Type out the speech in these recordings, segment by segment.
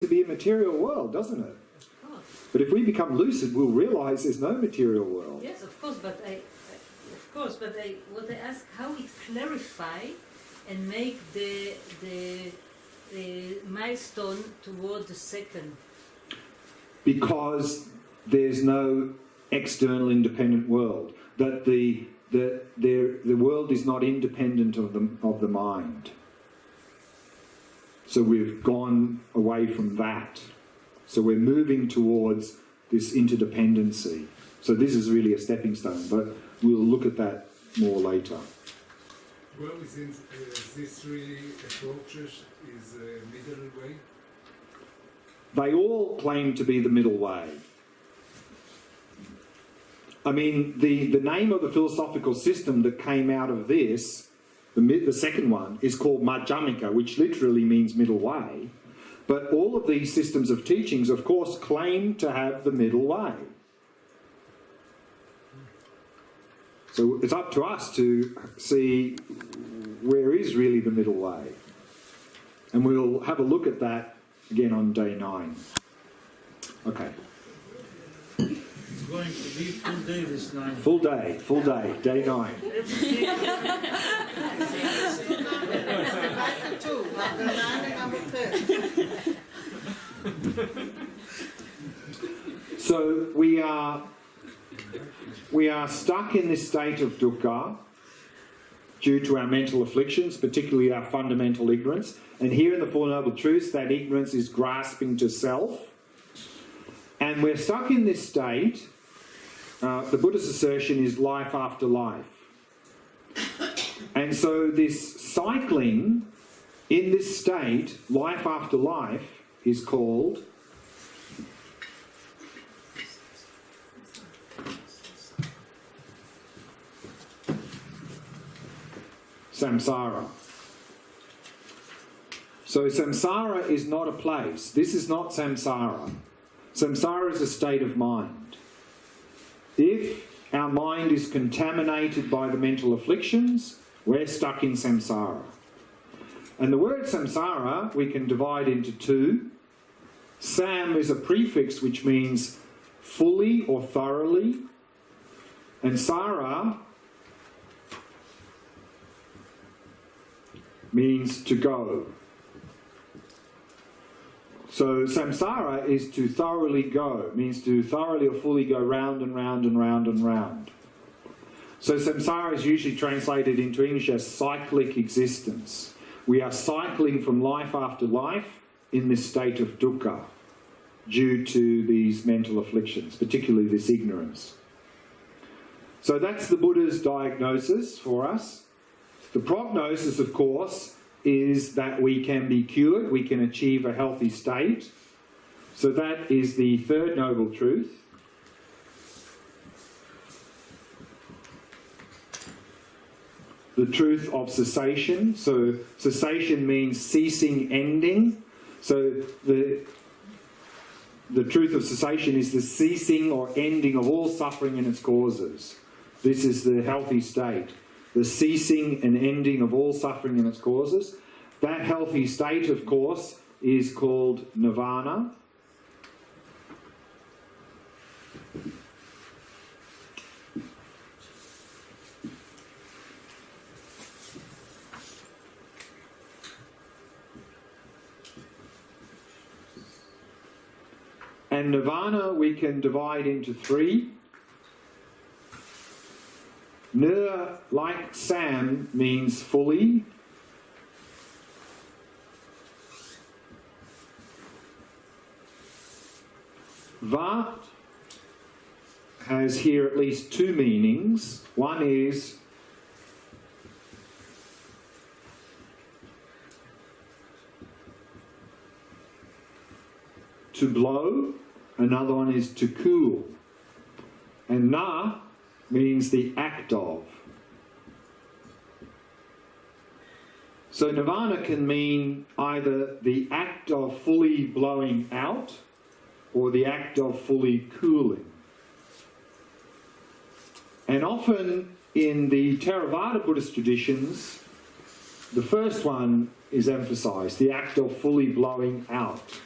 to be a material world, doesn't it? Of course. But if we become lucid, we'll realise there's no material world. Yes, of course, but what I ask, how it clarify and make the milestone toward the second? Because there's no external independent world. That the world is not independent of the mind. So we've gone away from that. So we're moving towards this interdependency. So this is really a stepping stone, but we'll look at that more later. Well, within these three approaches is a middle way? They all claim to be the middle way. I mean, the name of the philosophical system that came out of this, the second one, is called Madhyamika, which literally means middle way. But all of these systems of teachings, of course, claim to have the middle way. So it's up to us to see where is really the middle way. And we'll have a look at that again on day 9. Okay. It's going to be full day this night. Full day, day 9. So we are stuck in this state of dukkha due to our mental afflictions, particularly our fundamental ignorance. And here in the Four Noble Truths, that ignorance is grasping to self. And we're stuck in this state. The Buddha's assertion is life after life. And so this cycling in this state, life after life, is called samsara. So samsara is not a place. This is not samsara. Samsara is a state of mind. If our mind is contaminated by the mental afflictions, we're stuck in samsara. And the word samsara we can divide into 2. Sam is a prefix which means fully or thoroughly, and sara means to go. So samsara is to thoroughly go, means to thoroughly or fully go round and round and round and round. So samsara is usually translated into English as cyclic existence. We are cycling from life after life in this state of dukkha due to these mental afflictions, particularly this ignorance. So that's the Buddha's diagnosis for us. The prognosis, of course, is that we can be cured, we can achieve a healthy state. So that is the third noble truth. The truth of cessation. So cessation means ceasing, ending. So the truth of cessation is the ceasing or ending of all suffering and its causes. This is the healthy state. The ceasing and ending of all suffering and its causes. That healthy state, of course, is called nirvana. And nirvana we can divide into 3. Nir, like Sam, means fully. Va has here at least 2 meanings. One is to blow, another one is to cool. And na means the act of. So nirvana can mean either the act of fully blowing out or the act of fully cooling. And often in the Theravada Buddhist traditions, the first one is emphasized, the act of fully blowing out.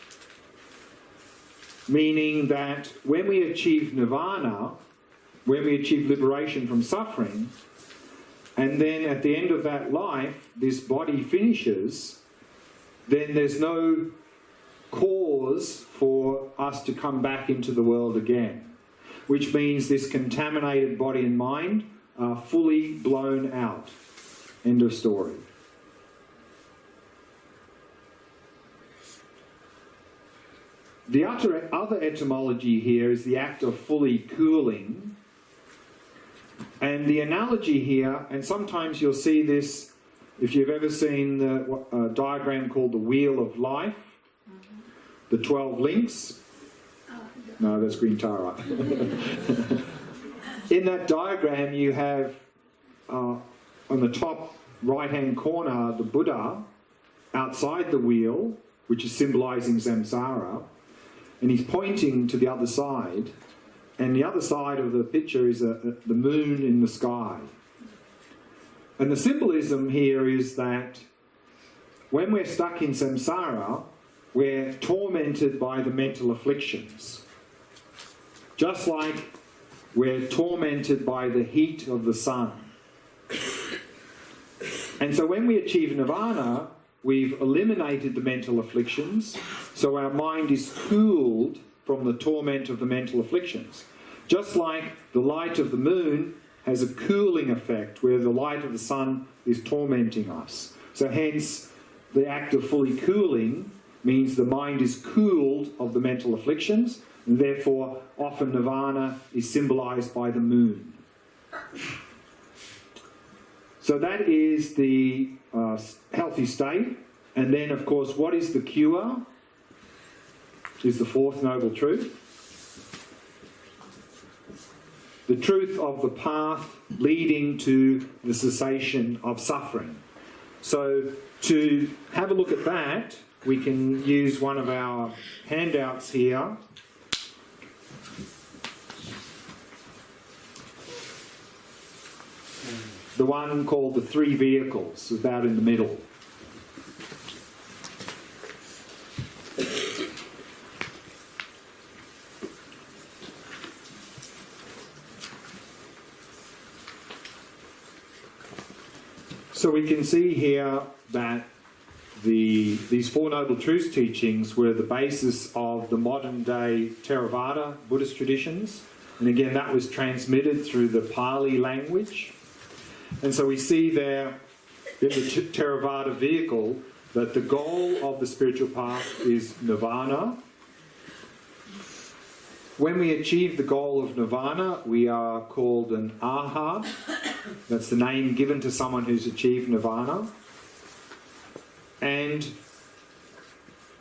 meaning that when we achieve nirvana, when we achieve liberation from suffering, and then at the end of that life, this body finishes, then there's no cause for us to come back into the world again. Which means this contaminated body and mind are fully blown out. End of story. The other etymology here is the act of fully cooling. And the analogy here, and sometimes you'll see this if you've ever seen the diagram called the Wheel of Life, the 12 links. No, that's Green Tara. In that diagram you have on the top right-hand corner the Buddha outside the wheel, which is symbolizing samsara, and he's pointing to the other side, and the other side of the picture is the moon in the sky. And the symbolism here is that when we're stuck in samsara, we're tormented by the mental afflictions. Just like we're tormented by the heat of the sun. And so when we achieve nirvana, we've eliminated the mental afflictions, so our mind is cooled from the torment of the mental afflictions. Just like the light of the moon has a cooling effect, where the light of the sun is tormenting us. So hence, the act of fully cooling means the mind is cooled of the mental afflictions, and therefore often nirvana is symbolized by the moon. So that is the healthy state. And then, of course, what is the cure? Is the fourth noble truth. The truth of the path leading to the cessation of suffering. So to have a look at that, we can use one of our handouts here. The one called the three vehicles, about in the middle. So we can see here that these Four Noble Truths teachings were the basis of the modern day Theravada Buddhist traditions. And again, that was transmitted through the Pali language. And so we see there in the Theravada vehicle that the goal of the spiritual path is nirvana. When we achieve the goal of nirvana, we are called an arhat. That's the name given to someone who's achieved nirvana. And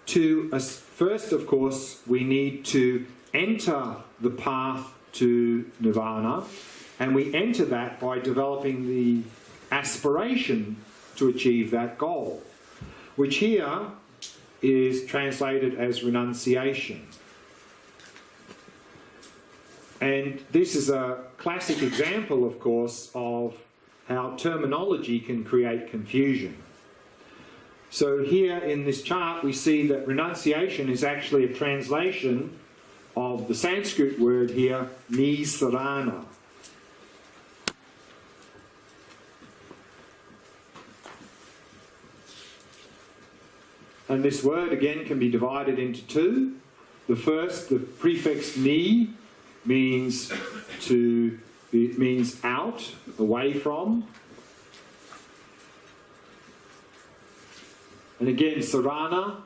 first, of course, we need to enter the path to nirvana, and we enter that by developing the aspiration to achieve that goal, which here is translated as renunciation. And this is a classic example, of course, of how terminology can create confusion. So here in this chart we see that renunciation is actually a translation of the Sanskrit word here, nisarana. And this word again can be divided into two. The first, the prefix ni, means out, away from. And again, sarana,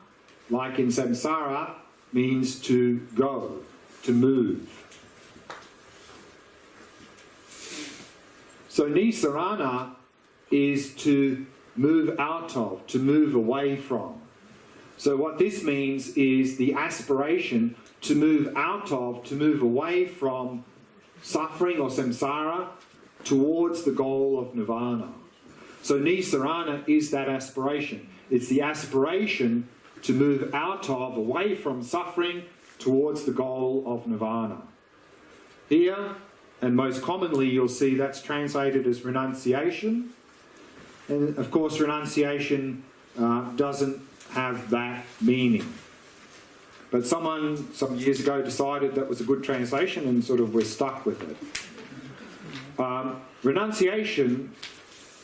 like in samsara, means to go, to move. So nisarana is to move out of, to move away from. So what this means is the aspiration to move out of, to move away from suffering or samsara towards the goal of nirvana. So nisarana is that aspiration. It's the aspiration to move out of, away from suffering towards the goal of nirvana. Here, and most commonly, you'll see that's translated as renunciation. And of course, renunciation doesn't have that meaning. But someone some years ago decided that was a good translation and sort of we're stuck with it. Renunciation,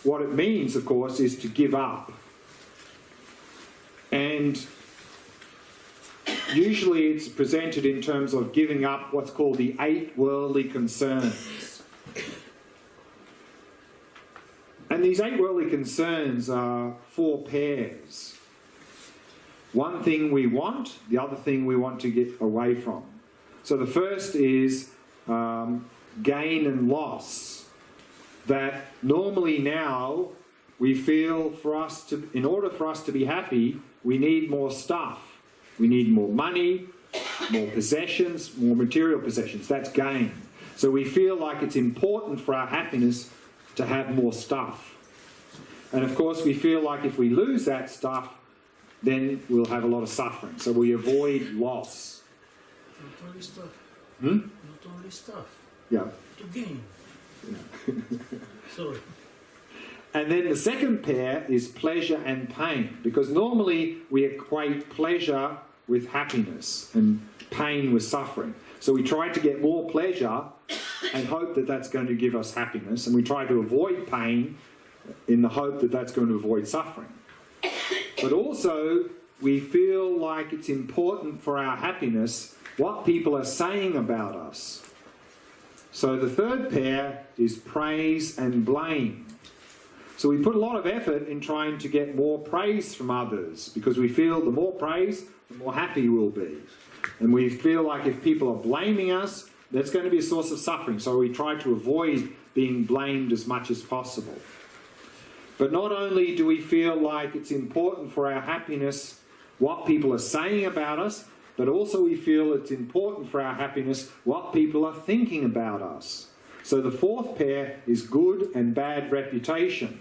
what it means, of course, is to give up. And usually it's presented in terms of giving up what's called the 8 worldly concerns. And these 8 worldly concerns are 4 pairs. One thing we want, the other thing we want to get away from. So the first is gain and loss. That normally now we feel in order for us to be happy, we need more stuff. We need more money, more possessions, more material possessions. That's gain. So we feel like it's important for our happiness to have more stuff. And of course we feel like if we lose that stuff, then we'll have a lot of suffering. So we avoid loss. Not only stuff. Not only stuff. Yeah. To gain. Yeah. Sorry. And then the second pair is pleasure and pain, because normally we equate pleasure with happiness and pain with suffering. So we try to get more pleasure and hope that that's going to give us happiness, and we try to avoid pain in the hope that that's going to avoid suffering. But also we feel like it's important for our happiness what people are saying about us. So the third pair is praise and blame. So we put a lot of effort in trying to get more praise from others because we feel the more praise, the more happy we'll be. And we feel like if people are blaming us, that's going to be a source of suffering. So we try to avoid being blamed as much as possible. But not only do we feel like it's important for our happiness what people are saying about us, but also we feel it's important for our happiness what people are thinking about us. So the fourth pair is good and bad reputation.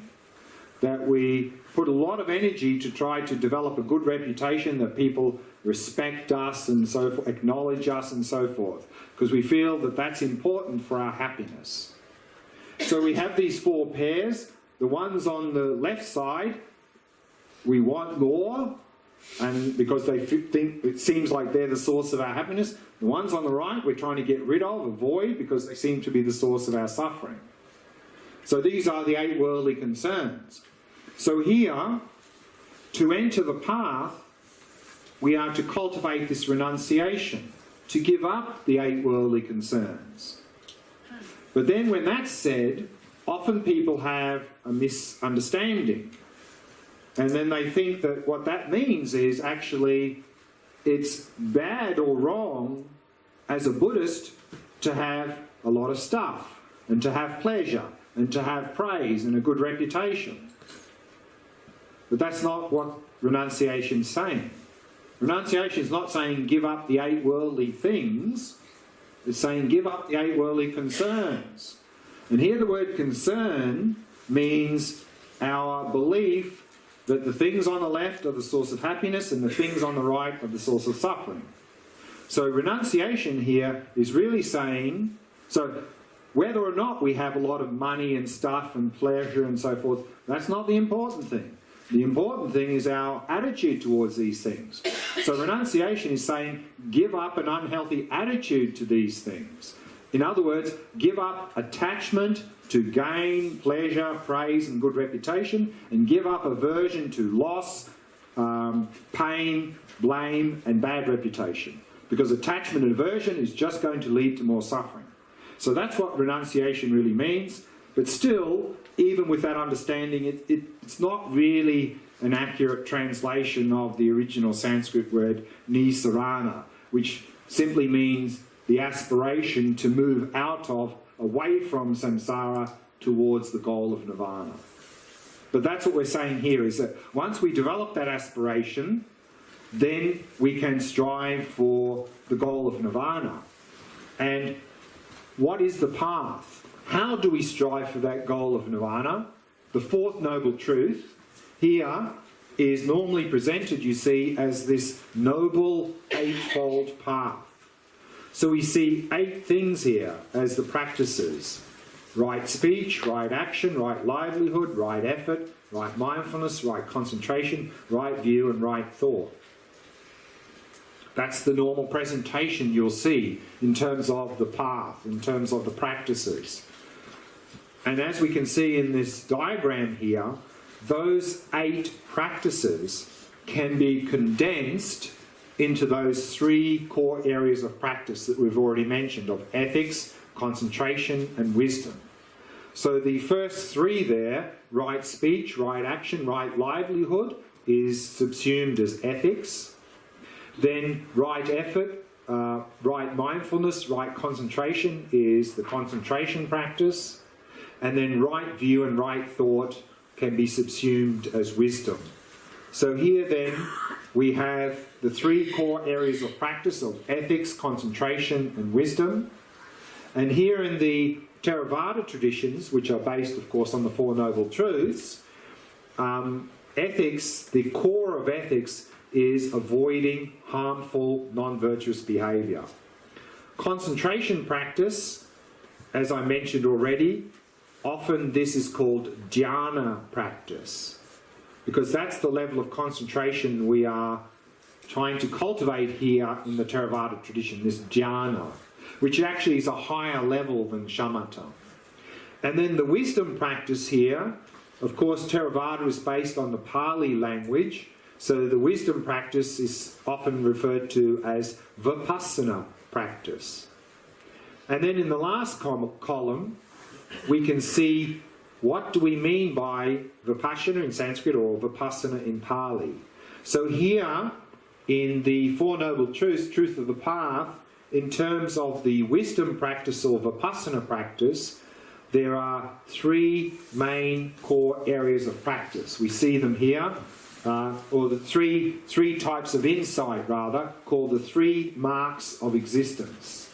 That we put a lot of energy to try to develop a good reputation, that people respect us and so forth, acknowledge us and so forth, because we feel that that's important for our happiness. So we have these 4 pairs. The ones on the left side, we want more, and because they think it seems like they're the source of our happiness. The ones on the right, we're trying to get rid of, avoid, because they seem to be the source of our suffering. So these are the 8 worldly concerns. So here, to enter the path, we are to cultivate this renunciation, to give up the 8 worldly concerns. But then when that's said, often people have a misunderstanding. And then they think that what that means is actually it's bad or wrong as a Buddhist to have a lot of stuff and to have pleasure and to have praise and a good reputation. But that's not what renunciation is saying. Renunciation is not saying give up the 8 worldly things. It's saying give up the 8 worldly concerns. And here the word concern means our belief that the things on the left are the source of happiness and the things on the right are the source of suffering. So renunciation here is really saying, so whether or not we have a lot of money and stuff and pleasure and so forth, that's not the important thing. The important thing is our attitude towards these things. So renunciation is saying give up an unhealthy attitude to these things. In other words, give up attachment to gain, pleasure, praise and good reputation, and give up aversion to loss, pain, blame and bad reputation. Because attachment and aversion is just going to lead to more suffering. So that's what renunciation really means. But still, even with that understanding, it's not really an accurate translation of the original Sanskrit word nisarana, which simply means the aspiration to move out of, away from samsara towards the goal of nirvana. But that's what we're saying here, is that once we develop that aspiration, then we can strive for the goal of nirvana. And what is the path? How do we strive for that goal of nirvana? The fourth noble truth here is normally presented, you see, as this noble eightfold path. So we see 8 things here as the practices. Right speech, right action, right livelihood, right effort, right mindfulness, right concentration, right view and right thought. That's the normal presentation you'll see in terms of the path, in terms of the practices. And as we can see in this diagram here, those 8 practices can be condensed into those 3 core areas of practice that we've already mentioned, of ethics, concentration, and wisdom. So the first 3 there, right speech, right action, right livelihood, is subsumed as ethics. Then right effort, right mindfulness, right concentration is the concentration practice. And then right view and right thought can be subsumed as wisdom. So here then we have the 3 core areas of practice of ethics, concentration and wisdom. And here in the Theravada traditions, which are based of course on the Four Noble Truths, ethics, the core of ethics is avoiding harmful, non-virtuous behaviour. Concentration practice, as I mentioned already, often this is called dhyana practice, because that's the level of concentration we are trying to cultivate here in the Theravada tradition, this dhyana, which actually is a higher level than shamatha. And then the wisdom practice here, of course Theravada is based on the Pali language, so the wisdom practice is often referred to as vipassana practice. And then in the last column, we can see what do we mean by vipassana in Sanskrit or vipassana in Pali. So here in the Four Noble Truths, Truth of the Path, in terms of the wisdom practice or vipassana practice, there are 3 main core areas of practice. We see them here, or the three types of insight rather, called the 3 marks of existence.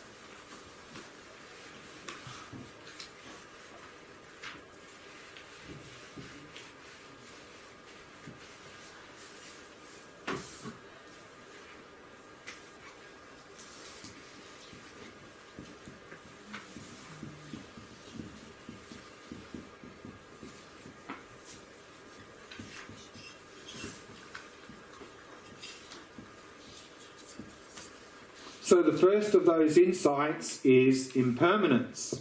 So the first of those insights is impermanence,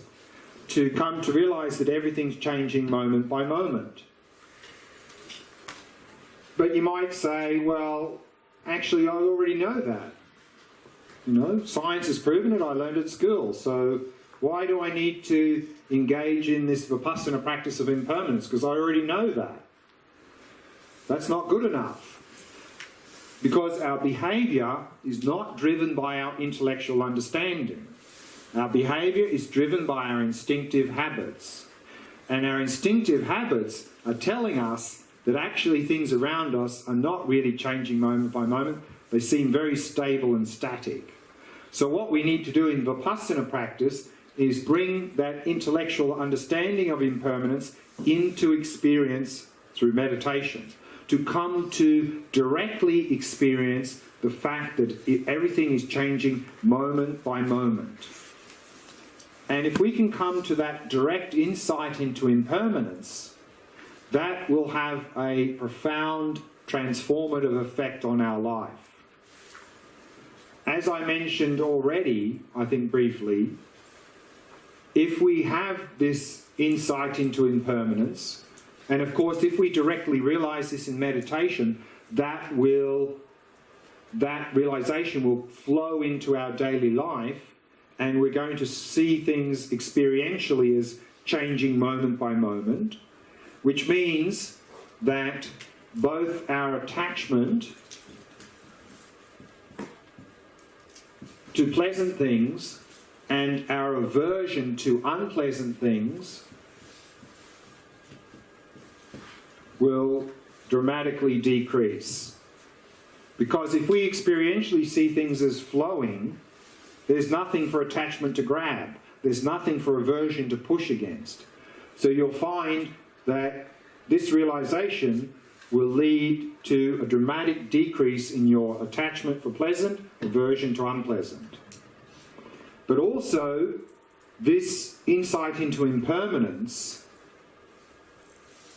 to come to realise that everything's changing moment by moment. But you might say, well, actually I already know that. You know, science has proven it, I learned at school, so why do I need to engage in this vipassana practice of impermanence? Because I already know that. That's not good enough. Because our behaviour is not driven by our intellectual understanding. Our behaviour is driven by our instinctive habits. And our instinctive habits are telling us that actually things around us are not really changing moment by moment. They seem very stable and static. So what we need to do in Vipassana practice is bring that intellectual understanding of impermanence into experience through meditation, to come to directly experience the fact that everything is changing moment by moment. And if we can come to that direct insight into impermanence, that will have a profound transformative effect on our life. As I mentioned already, I think briefly, if we have this insight into impermanence, and of course if we directly realise this in meditation, that realisation will flow into our daily life, and we're going to see things experientially as changing moment by moment, which means that both our attachment to pleasant things and our aversion to unpleasant things will dramatically decrease. Because if we experientially see things as flowing, there's nothing for attachment to grab. There's nothing for aversion to push against. So you'll find that this realisation will lead to a dramatic decrease in your attachment for pleasant, aversion to unpleasant. But also, this insight into impermanence,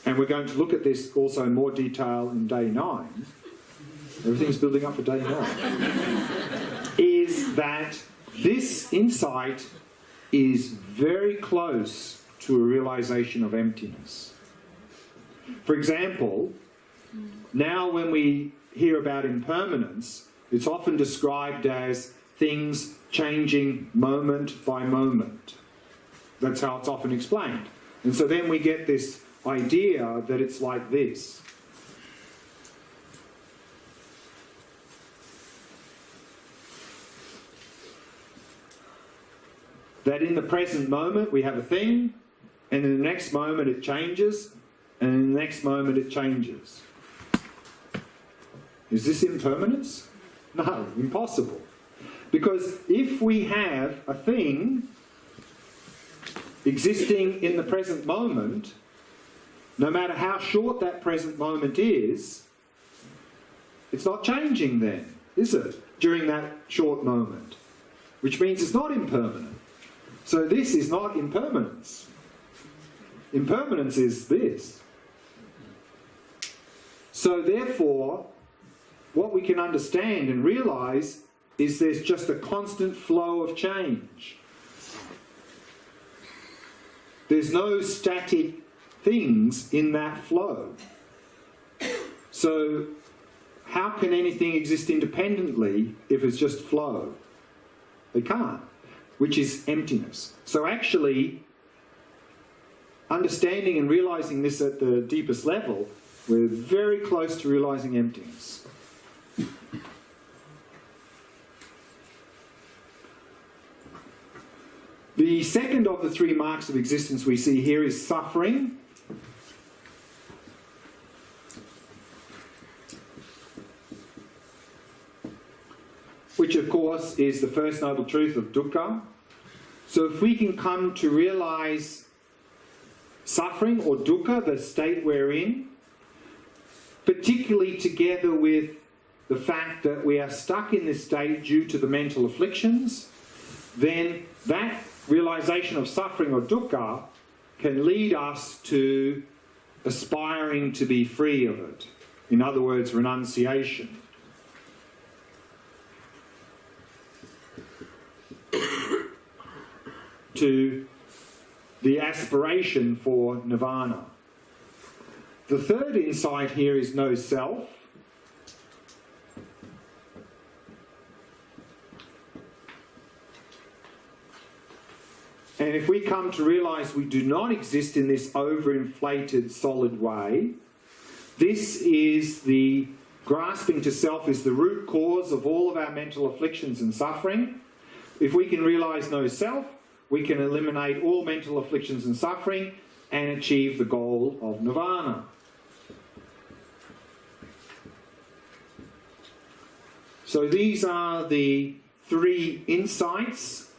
and we're going to look at this also in more detail in day 9, everything's building up for day 9, is that this insight is very close to a realization of emptiness. For example, now when we hear about impermanence, it's often described as things changing moment by moment. That's how it's often explained. And so then we get this idea that it's like this. That in the present moment we have a thing, and in the next moment it changes, and in the next moment it changes. Is this impermanence? No, impossible. Because if we have a thing existing in the present moment, no matter how short that present moment is, it's not changing then, is it? During that short moment. Which means it's not impermanent. So this is not impermanence. Impermanence is this. So therefore, what we can understand and realise is there's just a constant flow of change. There's no static things in that flow. So how can anything exist independently if it's just flow? They can't, which is emptiness. So actually, understanding and realising this at the deepest level, we're very close to realising emptiness. The second of the 3 marks of existence we see here is suffering. Which of course is the first noble truth of dukkha. So if we can come to realise suffering or dukkha, the state we're in, particularly together with the fact that we are stuck in this state due to the mental afflictions, then that realisation of suffering or dukkha can lead us to aspiring to be free of it. In other words, renunciation. To the aspiration for nirvana. The third insight here is no self. And if we come to realise we do not exist in this overinflated solid way, this is the grasping to self is the root cause of all of our mental afflictions and suffering. If we can realise no self, we can eliminate all mental afflictions and suffering and achieve the goal of nirvana. So these are the 3 insights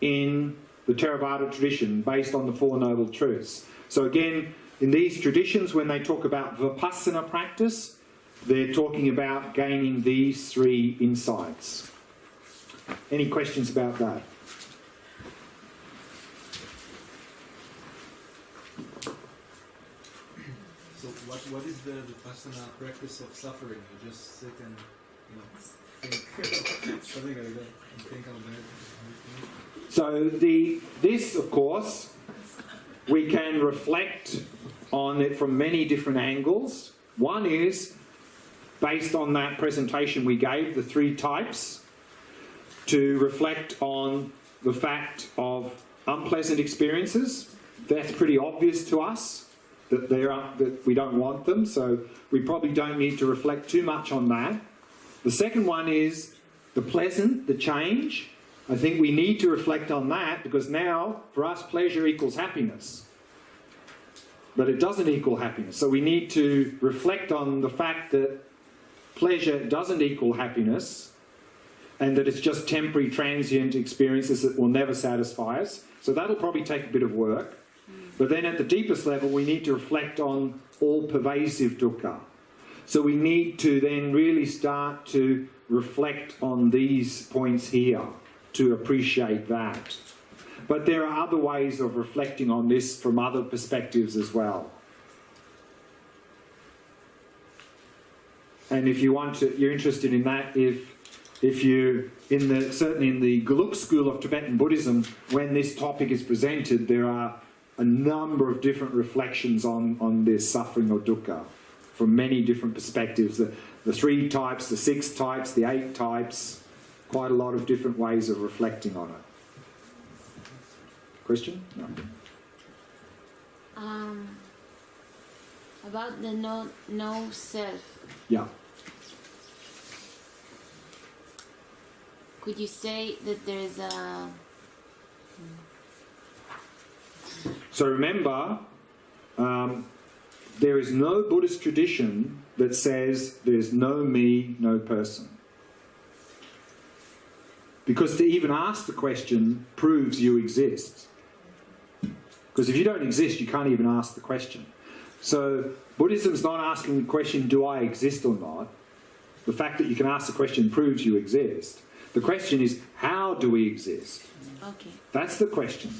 in the Theravada tradition based on the 4 noble truths. So again, in these traditions, when they talk about vipassana practice, they're talking about gaining these 3 insights. Any questions about that? So what is the vipassana practice of suffering? You just sit and think something like that and think about it. So this, of course, we can reflect on it from many different angles. One is, based on that presentation we gave, the 3 types, to reflect on the fact of unpleasant experiences. That's pretty obvious to us, that that we don't want them, so we probably don't need to reflect too much on that. The second one is the pleasant, the change. I think we need to reflect on that, because now, for us, pleasure equals happiness. But it doesn't equal happiness. So we need to reflect on the fact that pleasure doesn't equal happiness, and that it's just temporary, transient experiences that will never satisfy us. So that'll probably take a bit of work. But then at the deepest level, we need to reflect on all-pervasive dukkha. So we need to then really start to reflect on these points here to appreciate that. But there are other ways of reflecting on this from other perspectives as well. And if you want to, you're interested in that, if you, certainly in the Geluk school of Tibetan Buddhism, when this topic is presented, there are a number of different reflections on this suffering or dukkha from many different perspectives. The 3 types, the 6 types, the 8 types, quite a lot of different ways of reflecting on it. Question? No. About the no self. Yeah. Could you say that there's a... So remember, there is no Buddhist tradition that says there's no me, no person. Because to even ask the question proves you exist. Because if you don't exist, you can't even ask the question. So Buddhism's not asking the question, do I exist or not? The fact that you can ask the question proves you exist. The question is, how do we exist? Okay. That's the question.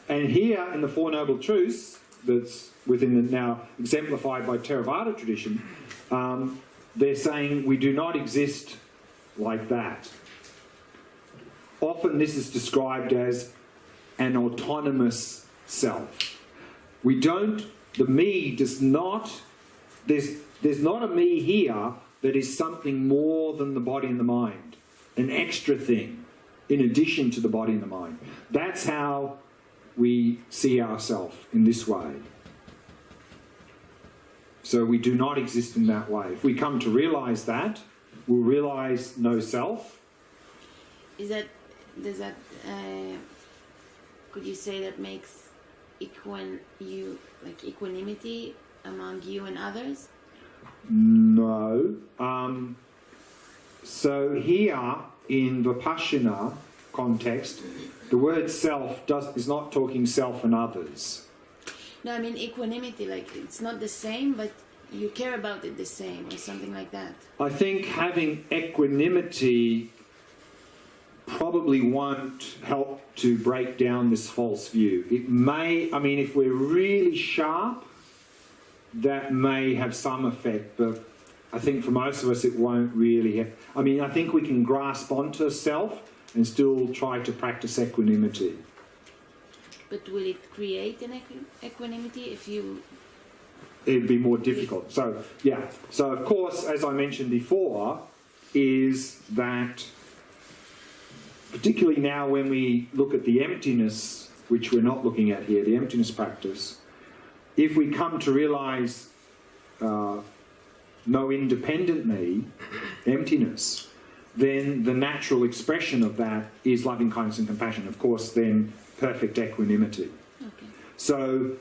And here in the Four Noble Truths, that's within the now exemplified by Theravada tradition, they're saying we do not exist like that. Often this is described as an autonomous self. We don't, the me does not, there's not a me here that is something more than the body and the mind, an extra thing in addition to the body and the mind. That's how we see ourselves, in this way. So we do not exist in that way. If we come to realise that, we'll realise no self. Could you say that makes equanimity among you and others? No. So here in Vipassana context, the word self is not talking self and others. No, I mean equanimity, like it's not the same, but you care about it the same, or something like that. I think having equanimity probably won't help to break down this false view. It may, I mean, if we're really sharp, that may have some effect, but I think for most of us it won't really have. I mean, I think we can grasp onto self and still try to practice equanimity. But will it create an equanimity if you... It'd be more difficult. So, yeah. So, of course, as I mentioned before, is that particularly now when we look at the emptiness, which we're not looking at here, the emptiness practice, if we come to realise no independent me, emptiness, then the natural expression of that is loving kindness and compassion. Of course, then perfect equanimity. Okay. So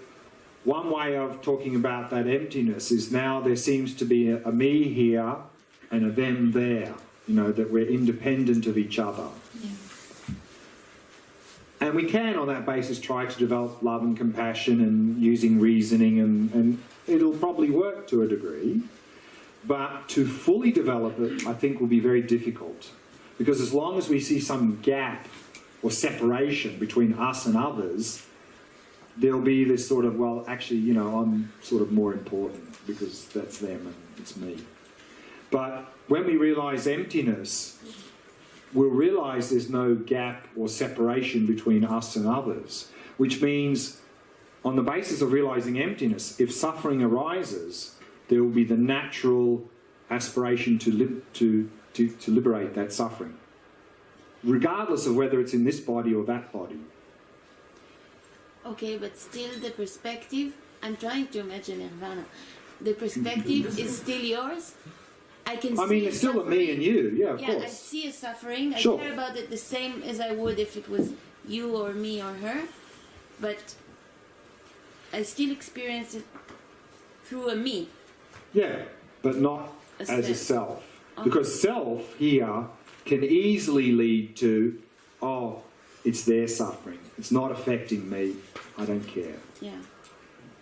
one way of talking about that emptiness is now there seems to be a me here and a them there, you know, that we're independent of each other. Yeah. And we can, on that basis, try to develop love and compassion and using reasoning, and it'll probably work to a degree. But to fully develop it, I think, will be very difficult. Because as long as we see some gap or separation between us and others, there'll be this sort of, well, actually, you know, I'm sort of more important because that's them and it's me. But when we realise emptiness, we'll realise there's no gap or separation between us and others, which means on the basis of realising emptiness, if suffering arises, there will be the natural aspiration to liberate that suffering, regardless of whether it's in this body or that body. Okay, but still the perspective, I'm trying to imagine nirvana. The perspective is still yours? I mean, it's still a me and you, yeah, of course. I see a suffering, Sure. I care about it the same as I would if it was you or me or her, but I still experience it through a me. Yeah, but not A as a self. self. Okay. Because self here can easily lead to, oh, it's their suffering. It's not affecting me. I don't care. Yeah.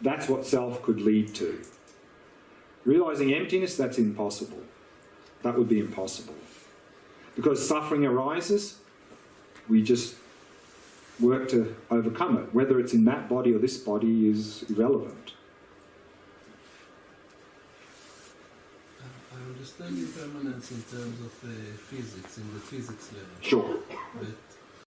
That's what self could lead to. Realising emptiness, that's impossible. That would be impossible. Because suffering arises, we just work to overcome it. Whether it's in that body or this body is irrelevant. I don't understand impermanence in terms of physics, in the physics level. Sure. But